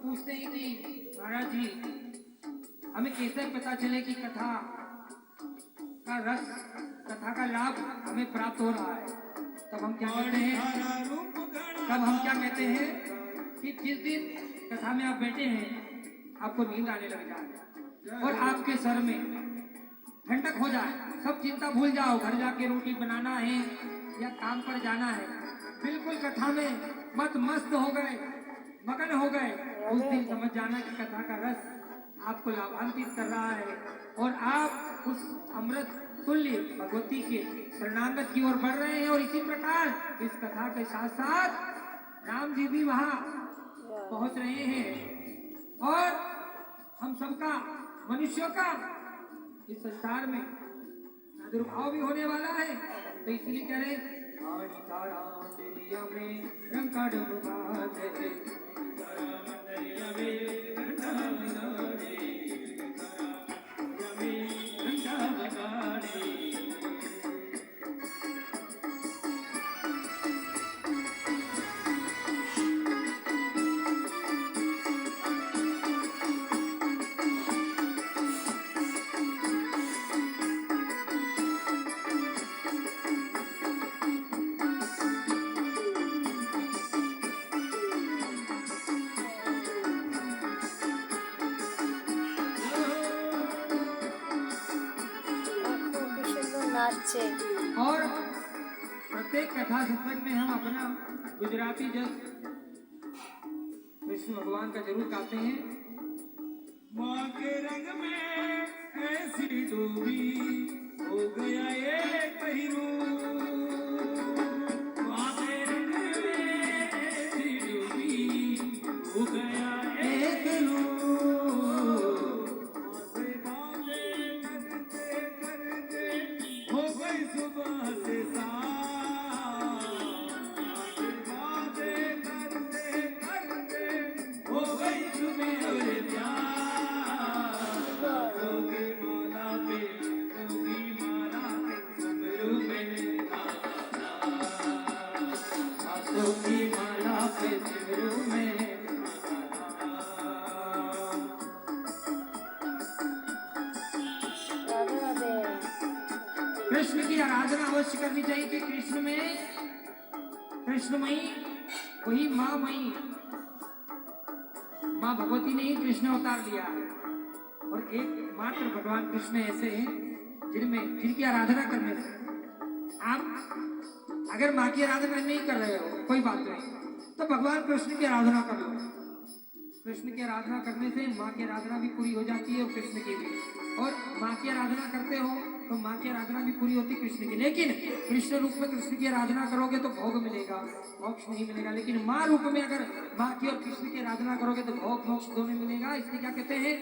पूछते हैं कि महाराज जी हमें कैसे पता चले कि कथा का रस, कथा का लाभ हमें प्राप्त हो रहा है? तब हम क्या कहते हैं कि जिस दिन कथा में आप बैठे हैं आपको नींद आने लग जाए और आपके सर में ठंडक हो जाए, सब चिंता भूल जाओ, घर जाके रोटी बनाना है या काम पर जाना है, बिल्कुल कथा में मस्त हो गए, मगन हो गए, उस दिन समझ जाना कि कथा का रस आपको लाभान्वित कर रहा है और आप उस अमृत तुल्य भगवती के शरणागत की ओर बढ़ रहे हैं। और इसी प्रकार इस कथा के साथ साथ राम जी भी वहां पहुंच रहे हैं और हम सबका, मनुष्यों का इस संसार में प्रादुर्भाव भी होने वाला है। तो इसलिए कह रहे और प्रत्येक कथा सत्संग में हम अपना गुजराती जस विष्णु भगवान का जरूर गाते हैं। माँ के रंग में ऐसी डूबी हो गया एक हीरो, माँ के रंग में ऐसी डूबी हो गया एक हीरो, सुबह से हो गई सुबह और माला पे माला पे सुमरू में हाथों की माला पे सुमरू में कृष्ण की आराधना अवश्य करनी चाहिए कि कृष्ण में कृष्णमयी वही माँमयी माँ भगवती ने ही कृष्ण अवतार लिया है और एक मात्र भगवान कृष्ण ऐसे हैं जिनकी आराधना करने से आप अगर माँ की आराधना नहीं कर रहे हो कोई बात नहीं, तो भगवान कृष्ण की आराधना कर लो। कृष्ण की आराधना करने से माँ की आराधना भी पूरी हो जाती है और कृष्ण की भी, और माँ की आराधना करते हो तो माँ की आराधना भी पूरी होती कृष्ण की। लेकिन कृष्ण रूप में कृष्ण की आराधना करोगे तो भोग मिलेगा, मोक्ष नहीं मिलेगा। लेकिन माँ रूप में अगर माँ की और कृष्ण की आराधना करोगे तो भोग मोक्ष दोनों मिलेगा। इसलिए क्या कहते हैं,